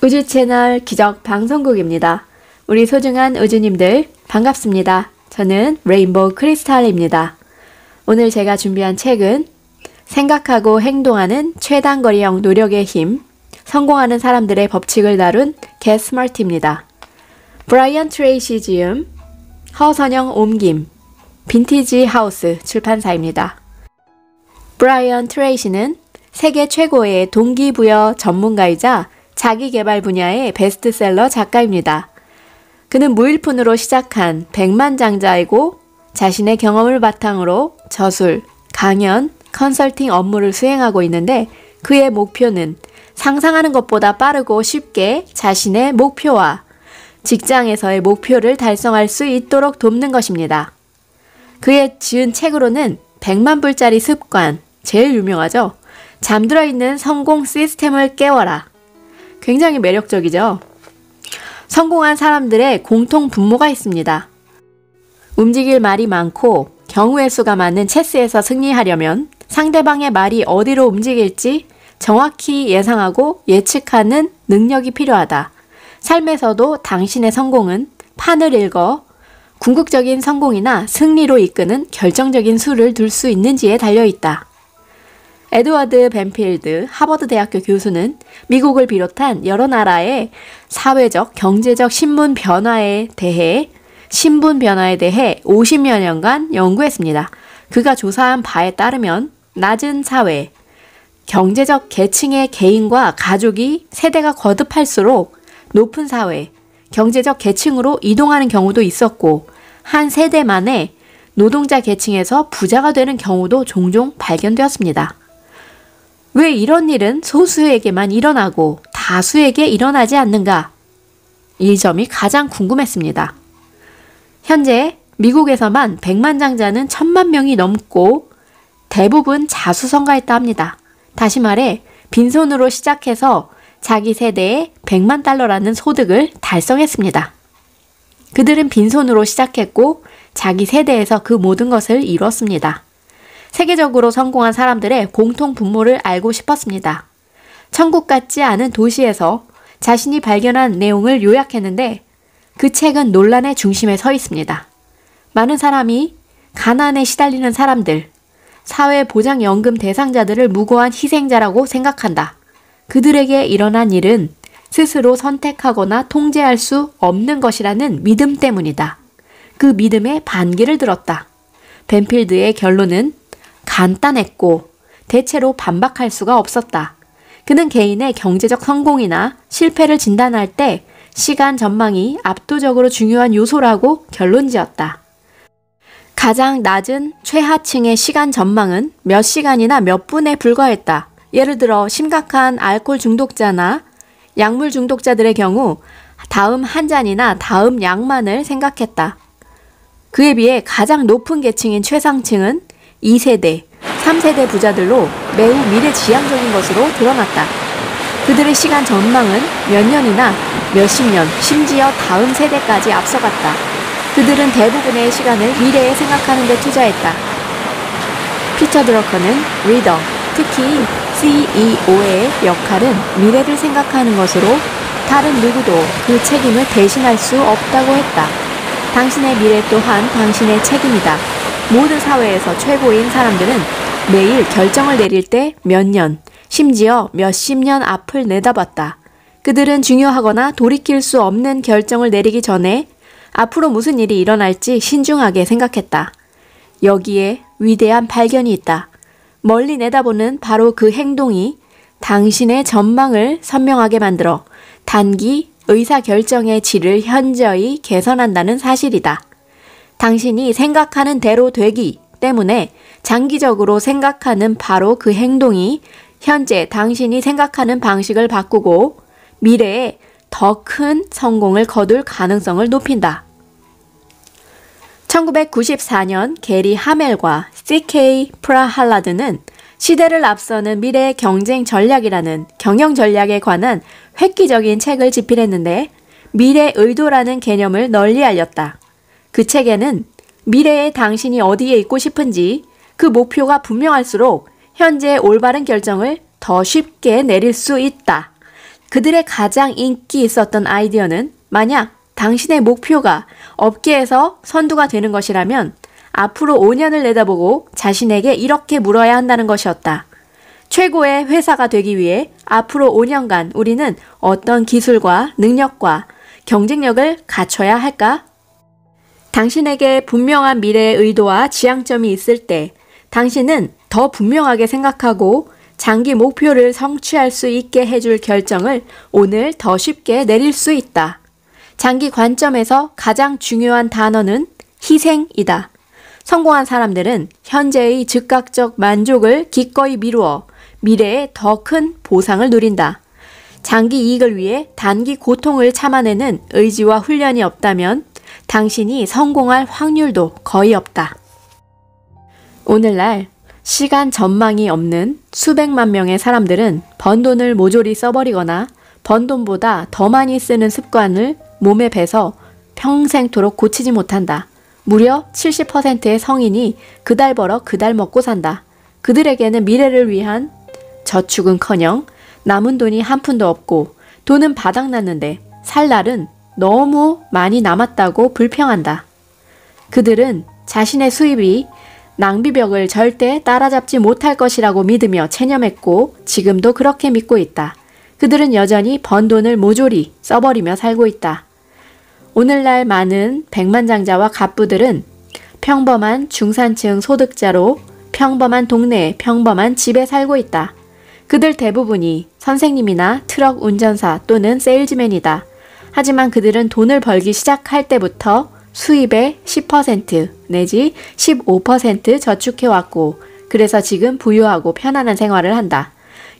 우주 채널 기적 방송국입니다. 우리 소중한 우주님들 반갑습니다. 저는 레인보우 크리스탈입니다. 오늘 제가 준비한 책은 생각하고 행동하는 최단거리형 노력의 힘, 성공하는 사람들의 법칙을 다룬 Get Smart입니다. 브라이언 트레이시 지음, 허선영 옮김, 빈티지 하우스 출판사입니다. 브라이언 트레이시는 세계 최고의 동기부여 전문가이자 자기개발 분야의 베스트셀러 작가입니다. 그는 무일푼으로 시작한 백만장자이고 자신의 경험을 바탕으로 저술, 강연, 컨설팅 업무를 수행하고 있는데 그의 목표는 상상하는 것보다 빠르고 쉽게 자신의 목표와 직장에서의 목표를 달성할 수 있도록 돕는 것입니다. 그의 지은 책으로는 100만 불짜리 습관, 제일 유명하죠. 잠들어 있는 성공 시스템을 깨워라. 굉장히 매력적이죠. 성공한 사람들의 공통 분모가 있습니다. 움직일 말이 많고 경우의 수가 많은 체스에서 승리하려면 상대방의 말이 어디로 움직일지 정확히 예상하고 예측하는 능력이 필요하다. 삶에서도 당신의 성공은 판을 읽어 궁극적인 성공이나 승리로 이끄는 결정적인 수를 둘 수 있는지에 달려있다. 에드워드 벤필드 하버드 대학교 교수는 미국을 비롯한 여러 나라의 사회적, 경제적 신분 변화에 대해 50여 년간 연구했습니다. 그가 조사한 바에 따르면 낮은 사회, 경제적 계층의 개인과 가족이 세대가 거듭할수록 높은 사회, 경제적 계층으로 이동하는 경우도 있었고 한 세대 만에 노동자 계층에서 부자가 되는 경우도 종종 발견되었습니다. 왜 이런 일은 소수에게만 일어나고 다수에게 일어나지 않는가? 이 점이 가장 궁금했습니다. 현재 미국에서만 백만장자는 1000만 명이 넘고 대부분 자수성가했다 합니다. 다시 말해 빈손으로 시작해서 자기 세대에 100만 달러라는 소득을 달성했습니다. 그들은 빈손으로 시작했고 자기 세대에서 그 모든 것을 이뤘습니다. 세계적으로 성공한 사람들의 공통 분모를 알고 싶었습니다. 천국 같지 않은 도시에서 자신이 발견한 내용을 요약했는데 그 책은 논란의 중심에 서 있습니다. 많은 사람이 가난에 시달리는 사람들, 사회보장연금 대상자들을 무고한 희생자라고 생각한다. 그들에게 일어난 일은 스스로 선택하거나 통제할 수 없는 것이라는 믿음 때문이다. 그 믿음에 반기를 들었다. 벤필드의 결론은 간단했고 대체로 반박할 수가 없었다. 그는 개인의 경제적 성공이나 실패를 진단할 때 시간 전망이 압도적으로 중요한 요소라고 결론지었다. 가장 낮은 최하층의 시간 전망은 몇 시간이나 몇 분에 불과했다. 예를 들어 심각한 알코올 중독자나 약물 중독자들의 경우 다음 한 잔이나 다음 약만을 생각했다. 그에 비해 가장 높은 계층인 최상층은 2세대, 3세대 부자들로 매우 미래지향적인 것으로 드러났다. 그들의 시간 전망은 몇 년이나 몇십 년, 심지어 다음 세대까지 앞서갔다. 그들은 대부분의 시간을 미래에 생각하는 데 투자했다. 피터 드러커는 리더, 특히 CEO의 역할은 미래를 생각하는 것으로 다른 누구도 그 책임을 대신할 수 없다고 했다. 당신의 미래 또한 당신의 책임이다. 모든 사회에서 최고인 사람들은 매일 결정을 내릴 때 몇 년, 심지어 몇십 년 앞을 내다봤다. 그들은 중요하거나 돌이킬 수 없는 결정을 내리기 전에 앞으로 무슨 일이 일어날지 신중하게 생각했다. 여기에 위대한 발견이 있다. 멀리 내다보는 바로 그 행동이 당신의 전망을 선명하게 만들어 단기 의사결정의 질을 현저히 개선한다는 사실이다. 당신이 생각하는 대로 되기 때문에 장기적으로 생각하는 바로 그 행동이 현재 당신이 생각하는 방식을 바꾸고 미래에 더 큰 성공을 거둘 가능성을 높인다. 1994년 게리 하멜과 CK 프라할라드는 시대를 앞서는 미래의 경쟁 전략이라는 경영 전략에 관한 획기적인 책을 집필했는데 미래 의도라는 개념을 널리 알렸다. 그 책에는 미래에 당신이 어디에 있고 싶은지 그 목표가 분명할수록 현재 올바른 결정을 더 쉽게 내릴 수 있다. 그들의 가장 인기 있었던 아이디어는 만약 당신의 목표가 업계에서 선두가 되는 것이라면 앞으로 5년을 내다보고 자신에게 이렇게 물어야 한다는 것이었다. 최고의 회사가 되기 위해 앞으로 5년간 우리는 어떤 기술과 능력과 경쟁력을 갖춰야 할까? 당신에게 분명한 미래의 의도와 지향점이 있을 때 당신은 더 분명하게 생각하고 장기 목표를 성취할 수 있게 해줄 결정을 오늘 더 쉽게 내릴 수 있다. 장기 관점에서 가장 중요한 단어는 희생이다. 성공한 사람들은 현재의 즉각적 만족을 기꺼이 미루어 미래에 더 큰 보상을 누린다. 장기 이익을 위해 단기 고통을 참아내는 의지와 훈련이 없다면 당신이 성공할 확률도 거의 없다. 오늘날 시간 전망이 없는 수백만 명의 사람들은 번 돈을 모조리 써버리거나 번 돈보다 더 많이 쓰는 습관을 몸에 배서 평생토록 고치지 못한다. 무려 70%의 성인이 그달 벌어 그달 먹고 산다. 그들에게는 미래를 위한 저축은커녕 남은 돈이 한 푼도 없고 돈은 바닥났는데 살 날은 너무 많이 남았다고 불평한다. 그들은 자신의 수입이 낭비벽을 절대 따라잡지 못할 것이라고 믿으며 체념했고 지금도 그렇게 믿고 있다. 그들은 여전히 번 돈을 모조리 써버리며 살고 있다. 오늘날 많은 백만장자와 갑부들은 평범한 중산층 소득자로 평범한 동네에 평범한 집에 살고 있다. 그들 대부분이 선생님이나 트럭 운전사 또는 세일즈맨이다. 하지만 그들은 돈을 벌기 시작할 때부터 수입의 10% 내지 15% 저축해왔고 그래서 지금 부유하고 편안한 생활을 한다.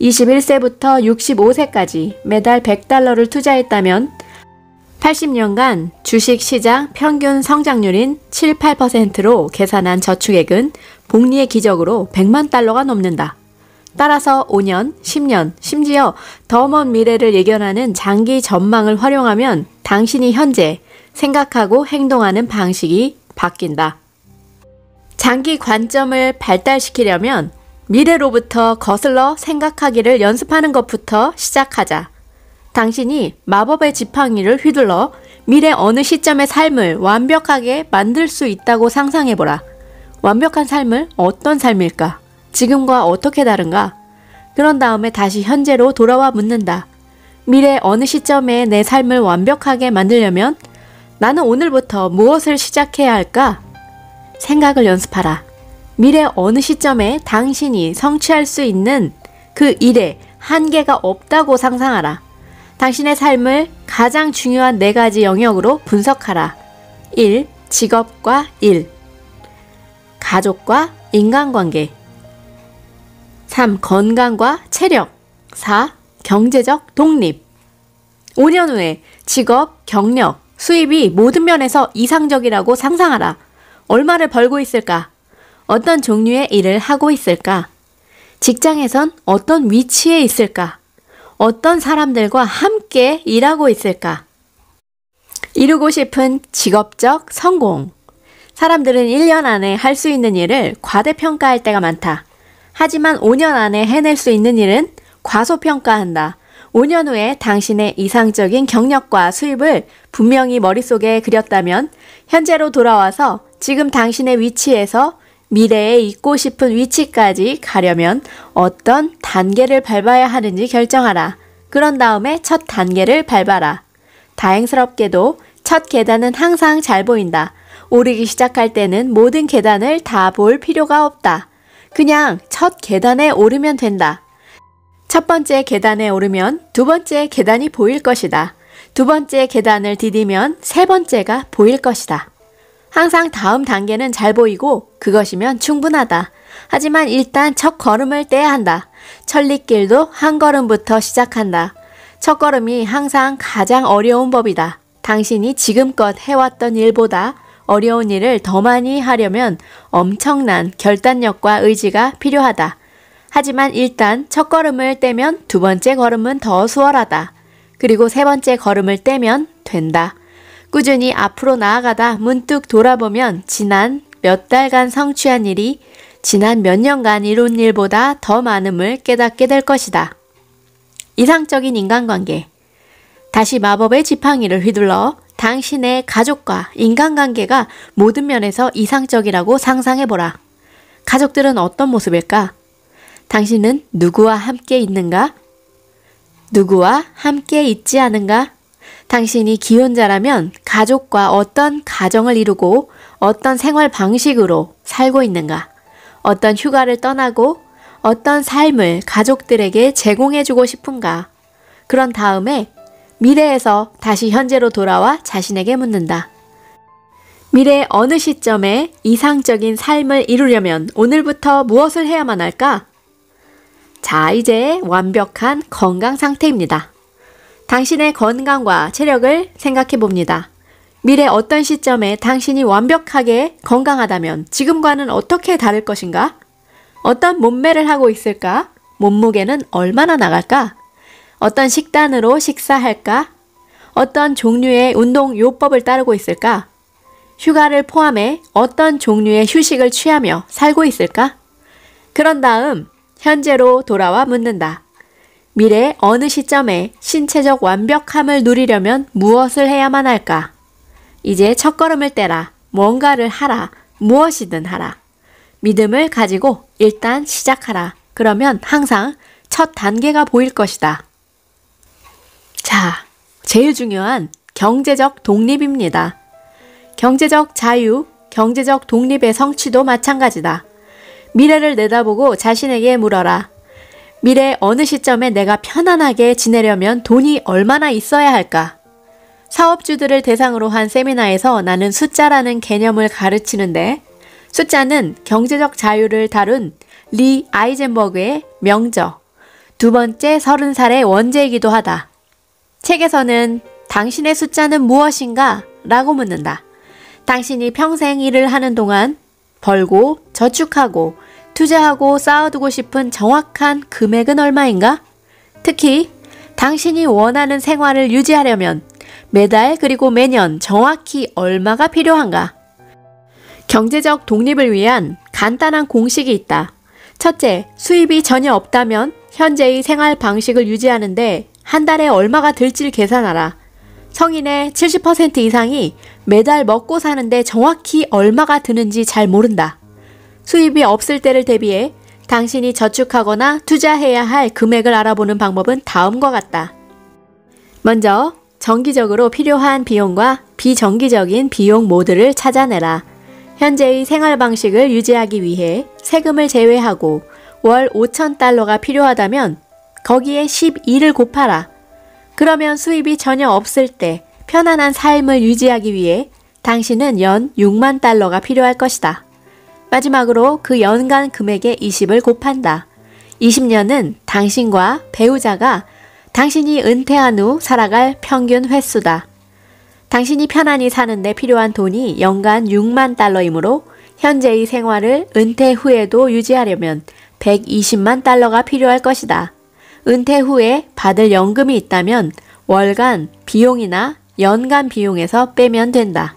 21세부터 65세까지 매달 $100를 투자했다면 80년간 주식시장 평균 성장률인 7, 8%로 계산한 저축액은 복리의 기적으로 $1,000,000가 넘는다. 따라서 5년, 10년, 심지어 더 먼 미래를 예견하는 장기 전망을 활용하면 당신이 현재 생각하고 행동하는 방식이 바뀐다. 장기 관점을 발달시키려면 미래로부터 거슬러 생각하기를 연습하는 것부터 시작하자. 당신이 마법의 지팡이를 휘둘러 미래 어느 시점의 삶을 완벽하게 만들 수 있다고 상상해보라. 완벽한 삶을 어떤 삶일까? 지금과 어떻게 다른가? 그런 다음에 다시 현재로 돌아와 묻는다. 미래 어느 시점에 내 삶을 완벽하게 만들려면 나는 오늘부터 무엇을 시작해야 할까? 생각을 연습하라. 미래 어느 시점에 당신이 성취할 수 있는 그 일에 한계가 없다고 상상하라. 당신의 삶을 가장 중요한 4가지 영역으로 분석하라. 1. 직업과 일. 가족과 인간관계. 3. 건강과 체력. 4. 경제적 독립. 5년 후에 직업, 경력, 수입이 모든 면에서 이상적이라고 상상하라. 얼마를 벌고 있을까? 어떤 종류의 일을 하고 있을까? 직장에선 어떤 위치에 있을까? 어떤 사람들과 함께 일하고 있을까? 이루고 싶은 직업적 성공. 사람들은 1년 안에 할 수 있는 일을 과대평가할 때가 많다. 하지만 5년 안에 해낼 수 있는 일은 과소평가한다. 5년 후에 당신의 이상적인 경력과 수입을 분명히 머릿속에 그렸다면 현재로 돌아와서 지금 당신의 위치에서 미래에 있고 싶은 위치까지 가려면 어떤 단계를 밟아야 하는지 결정하라. 그런 다음에 첫 단계를 밟아라. 다행스럽게도 첫 계단은 항상 잘 보인다. 오르기 시작할 때는 모든 계단을 다 볼 필요가 없다. 그냥 첫 계단에 오르면 된다. 첫 번째 계단에 오르면 두 번째 계단이 보일 것이다. 두 번째 계단을 디디면 세 번째가 보일 것이다. 항상 다음 단계는 잘 보이고 그것이면 충분하다. 하지만 일단 첫 걸음을 떼야 한다. 천리길도 한 걸음부터 시작한다. 첫 걸음이 항상 가장 어려운 법이다. 당신이 지금껏 해왔던 일보다 어려운 일을 더 많이 하려면 엄청난 결단력과 의지가 필요하다. 하지만 일단 첫 걸음을 떼면 두 번째 걸음은 더 수월하다. 그리고 세 번째 걸음을 떼면 된다. 꾸준히 앞으로 나아가다 문득 돌아보면 지난 몇 달간 성취한 일이 지난 몇 년간 이룬 일보다 더 많음을 깨닫게 될 것이다. 이상적인 인간관계. 다시 마법의 지팡이를 휘둘러 당신의 가족과 인간관계가 모든 면에서 이상적이라고 상상해보라. 가족들은 어떤 모습일까? 당신은 누구와 함께 있는가? 누구와 함께 있지 않은가? 당신이 기혼자라면 가족과 어떤 가정을 이루고 어떤 생활 방식으로 살고 있는가? 어떤 휴가를 떠나고 어떤 삶을 가족들에게 제공해주고 싶은가? 그런 다음에 미래에서 다시 현재로 돌아와 자신에게 묻는다. 미래의 어느 시점에 이상적인 삶을 이루려면 오늘부터 무엇을 해야만 할까? 자, 이제 완벽한 건강 상태입니다. 당신의 건강과 체력을 생각해 봅니다. 미래 어떤 시점에 당신이 완벽하게 건강하다면 지금과는 어떻게 다를 것인가? 어떤 몸매를 하고 있을까? 몸무게는 얼마나 나갈까? 어떤 식단으로 식사할까? 어떤 종류의 운동 요법을 따르고 있을까? 휴가를 포함해 어떤 종류의 휴식을 취하며 살고 있을까? 그런 다음 현재로 돌아와 묻는다. 미래 어느 시점에 신체적 완벽함을 누리려면 무엇을 해야만 할까? 이제 첫걸음을 떼라. 뭔가를 하라. 무엇이든 하라. 믿음을 가지고 일단 시작하라. 그러면 항상 첫 단계가 보일 것이다. 자, 제일 중요한 경제적 독립입니다. 경제적 자유, 경제적 독립의 성취도 마찬가지다. 미래를 내다보고 자신에게 물어라. 미래 어느 시점에 내가 편안하게 지내려면 돈이 얼마나 있어야 할까? 사업주들을 대상으로 한 세미나에서 나는 숫자라는 개념을 가르치는데 숫자는 경제적 자유를 다룬 리 아이젠버그의 명저, 두 번째 30살의 원제이기도 하다. 책에서는 당신의 숫자는 무엇인가? 라고 묻는다. 당신이 평생 일을 하는 동안 벌고 저축하고 투자하고 쌓아두고 싶은 정확한 금액은 얼마인가? 특히 당신이 원하는 생활을 유지하려면 매달 그리고 매년 정확히 얼마가 필요한가? 경제적 독립을 위한 간단한 공식이 있다. 첫째, 수입이 전혀 없다면 현재의 생활 방식을 유지하는데 한 달에 얼마가 들지를 계산하라. 성인의 70% 이상이 매달 먹고 사는데 정확히 얼마가 드는지 잘 모른다. 수입이 없을 때를 대비해 당신이 저축하거나 투자해야 할 금액을 알아보는 방법은 다음과 같다. 먼저 정기적으로 필요한 비용과 비정기적인 비용 모드를 찾아내라. 현재의 생활 방식을 유지하기 위해 세금을 제외하고 월 5,000달러가 필요하다면 거기에 12를 곱하라. 그러면 수입이 전혀 없을 때 편안한 삶을 유지하기 위해 당신은 연 6만 달러가 필요할 것이다. 마지막으로 그 연간 금액의 20을 곱한다. 20년은 당신과 배우자가 당신이 은퇴한 후 살아갈 평균 횟수다. 당신이 편안히 사는데 필요한 돈이 연간 6만 달러이므로 현재의 생활을 은퇴 후에도 유지하려면 120만 달러가 필요할 것이다. 은퇴 후에 받을 연금이 있다면 월간 비용이나 연간 비용에서 빼면 된다.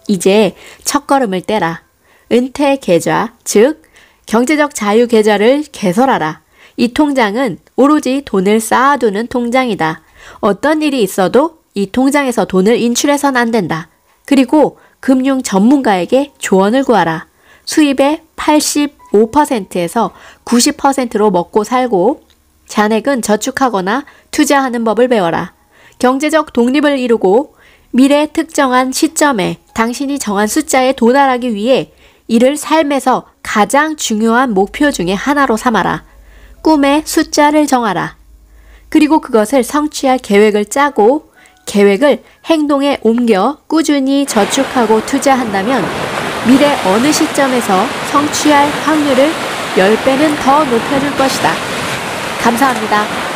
이제 첫걸음을 떼라. 은퇴 계좌, 즉 경제적 자유 계좌를 개설하라. 이 통장은 오로지 돈을 쌓아두는 통장이다. 어떤 일이 있어도 이 통장에서 돈을 인출해선 안 된다. 그리고 금융 전문가에게 조언을 구하라. 수입의 85%에서 90%로 먹고 살고 잔액은 저축하거나 투자하는 법을 배워라. 경제적 독립을 이루고 미래 특정한 시점에 당신이 정한 숫자에 도달하기 위해 이를 삶에서 가장 중요한 목표 중에 하나로 삼아라. 꿈의 숫자를 정하라. 그리고 그것을 성취할 계획을 짜고 계획을 행동에 옮겨 꾸준히 저축하고 투자한다면 미래 어느 시점에서 성취할 확률을 10배는 더 높여줄 것이다. 감사합니다.